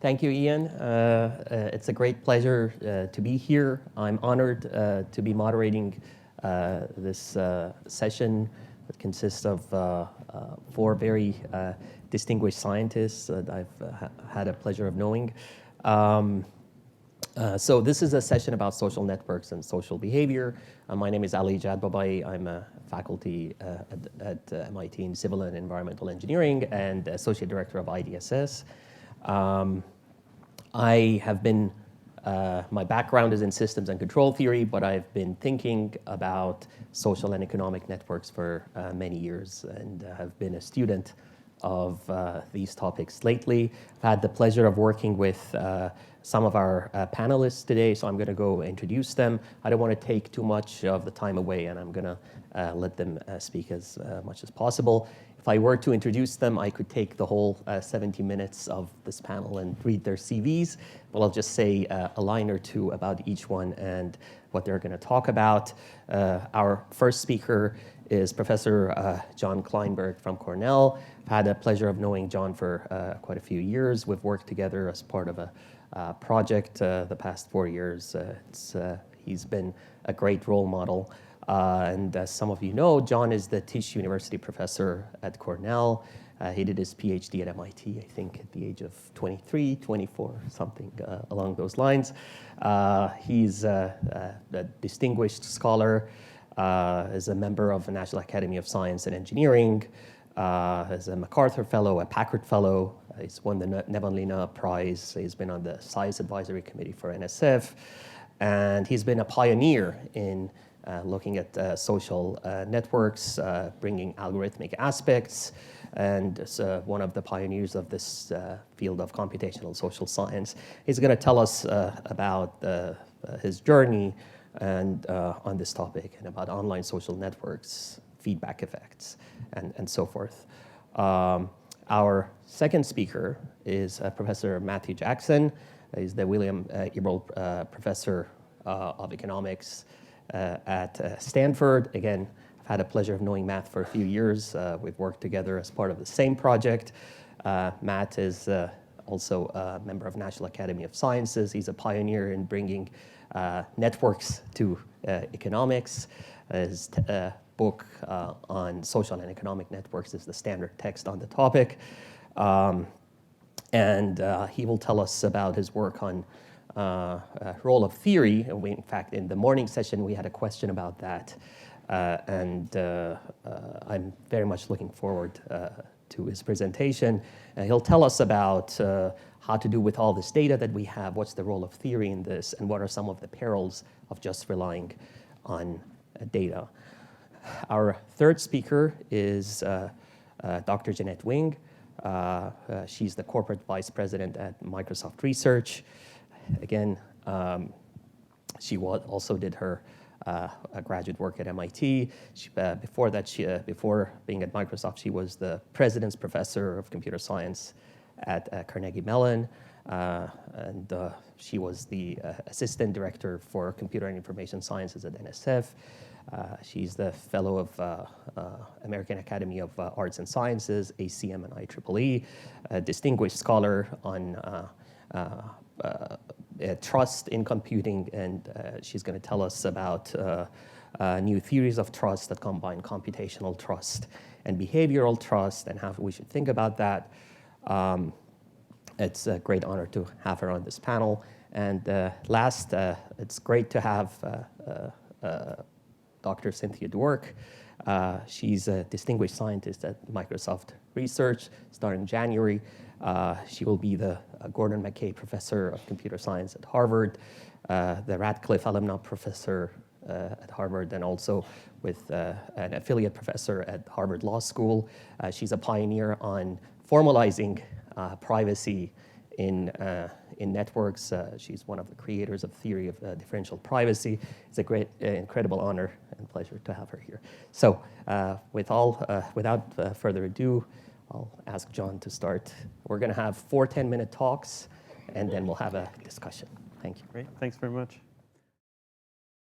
Thank you, Ian. It's a great pleasure to be here. I'm honored to be moderating this session that consists of four very distinguished scientists that I've had a pleasure of knowing. So this is a session about social networks and social behavior. My name is Ali Jadbabaie. I'm a faculty at MIT in Civil and Environmental Engineering and Associate Director of IDSS. I have been, my background is in systems and control theory, but I've been thinking about social and economic networks for many years and have been a student of these topics lately. I've had the pleasure of working with some of our panelists today, so I'm going to go introduce them. I don't want to take too much of the time away, and I'm going to let them speak as much as possible. If I were to introduce them, I could take the whole 70 minutes of this panel and read their CVs, but I'll just say a line or two about each one and what they're going to talk about. Our first speaker is Professor John Kleinberg from Cornell. I've had the pleasure of knowing John for quite a few years. We've worked together as part of a project the past 4 years. He's been a great role model. And as some of you know, John is the Tisch University professor at Cornell. He did his PhD at MIT, I think, at the age of 23, 24, something along those lines. He's a distinguished scholar, is a member of the National Academy of Science and Engineering, is a MacArthur Fellow, a Packard Fellow. He's won the Nevanlina Prize. He's been on the Science Advisory Committee for NSF. And he's been a pioneer in looking at social networks, bringing algorithmic aspects, and is one of the pioneers of this field of computational social science. He's going to tell us about his journey and on this topic and about online social networks, feedback effects, and so forth. Our second speaker is Professor Matthew Jackson. He's the William Eberl Professor of Economics at Stanford. Again, I've had a pleasure of knowing Matt for a few years. We've worked together as part of the same project. Matt is also a member of National Academy of Sciences. He's a pioneer in bringing networks to economics. His book on social and economic networks is the standard text on the topic. And he will tell us about his work on role of theory. And in fact, in the morning session, we had a question about that. And I'm very much looking forward to his presentation. He'll tell us about how to do with all this data that we have, what's the role of theory in this, and what are some of the perils of just relying on data. Our third speaker is Dr. Jeannette Wing. She's the corporate vice president at Microsoft Research. Again, she also did her graduate work at MIT. Before being at Microsoft, she was the president's professor of computer science at Carnegie Mellon, and she was the assistant director for computer and information sciences at NSF. She's the fellow of American Academy of Arts and Sciences, ACM and IEEE, a distinguished scholar on trust in computing, and she's going to tell us about new theories of trust that combine computational trust and behavioral trust and how we should think about that. It's a great honor to have her on this panel. And last, it's great to have Dr. Cynthia Dwork. She's a distinguished scientist at Microsoft Research starting January. She will be the Gordon McKay Professor of Computer Science at Harvard, the Radcliffe Alumni Professor at Harvard, and also with an affiliate professor at Harvard Law School. She's a pioneer on formalizing privacy in networks. She's one of the creators of theory of differential privacy. It's a great, incredible honor and pleasure to have her here. So without further ado, I'll ask John to start. We're going to have 4 10-minute talks, and then we'll have a discussion. Thank you. Great. Thanks very much.